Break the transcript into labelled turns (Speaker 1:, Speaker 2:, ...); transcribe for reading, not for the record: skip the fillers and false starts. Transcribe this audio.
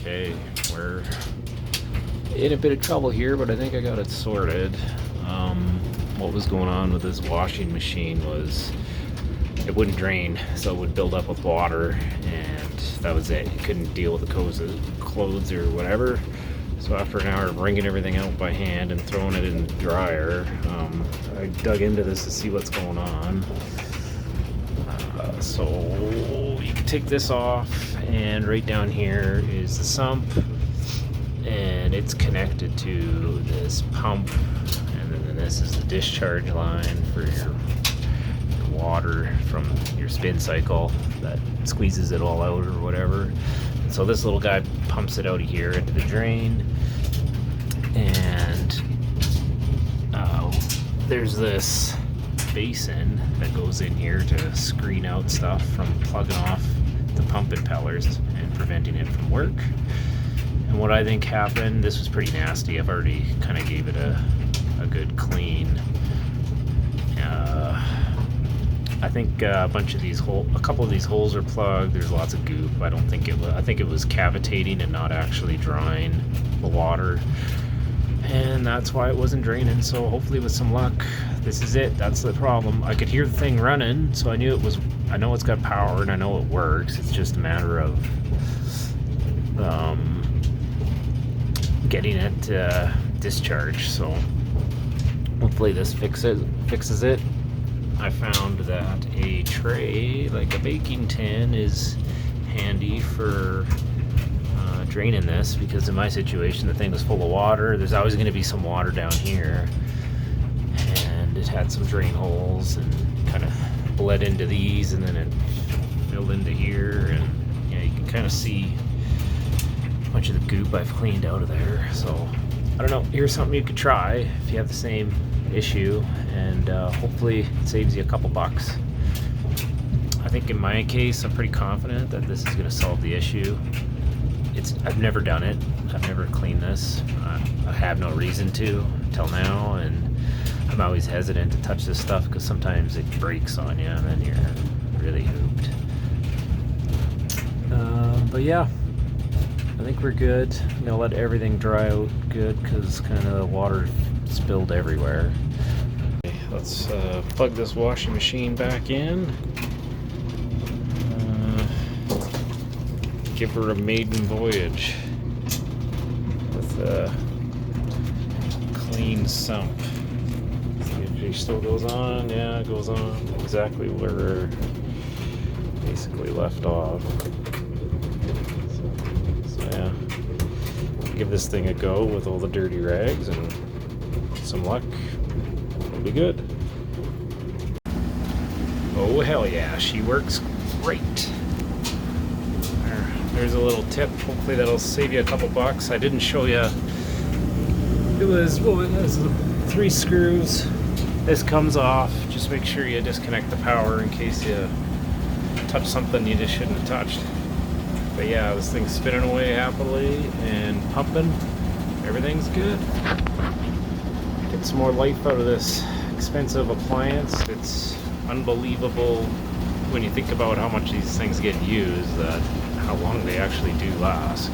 Speaker 1: Okay, we're in a bit of trouble here, but I think I got it sorted. What was going on with this washing machine was it wouldn't drain, so it would build up with water, and that was it. It couldn't deal with the clothes or whatever. So after an hour of wringing everything out by hand and throwing it in the dryer, I dug into this to see what's going on. So you can take this off, and right down here is the sump, and it's connected to this pump, and then this is the discharge line for your water from your spin cycle that squeezes it all out or whatever. And so this little guy pumps it out of here into the drain, and there's this basin that goes in here to screen out stuff from plugging off the pump impellers and preventing it from work. And what I think happened, this was pretty nasty. I've already kind of gave it a good clean. I think a couple of these holes are plugged. There's lots of goop. I think it was cavitating and not actually drawing the water, and that's why it wasn't draining. So hopefully with some luck, this is it. That's the problem. I could hear the thing running, so I know it's got power and I know it works. It's just a matter of getting it discharged. So hopefully this fixes it. I found that a tray, like a baking tin, is handy for draining this, because in my situation the thing was full of water. There's always going to be some water down here, and it had some drain holes and kind of bled into these, and then it filled into here, and you can kind of see a bunch of the goop I've cleaned out of there. So I don't know, here's something you could try if you have the same issue, and hopefully it saves you a couple bucks. I think in my case I'm pretty confident that this is going to solve the issue. I've never done it. I've never cleaned this. I have no reason to till now, and I'm always hesitant to touch this stuff because sometimes it breaks on you and then you're really hooped. But yeah, I think we're good. I'm gonna let everything dry out good because kind of the water spilled everywhere. Okay, let's plug this washing machine back in. Give her a maiden voyage with a clean sump. See if she still goes on. Yeah, it goes on exactly where we're basically left off. So yeah, give this thing a go with all the dirty rags, and with some luck, it'll be good. Oh hell yeah, she works great. There's a little tip. Hopefully that'll save you a couple bucks. I didn't show you. It was 3 screws. This comes off. Just make sure you disconnect the power in case you touch something you just shouldn't have touched. But yeah, this thing's spinning away happily and pumping. Everything's good. Get some more life out of this expensive appliance. It's unbelievable when you think about how much these things get used, that how long they actually do last.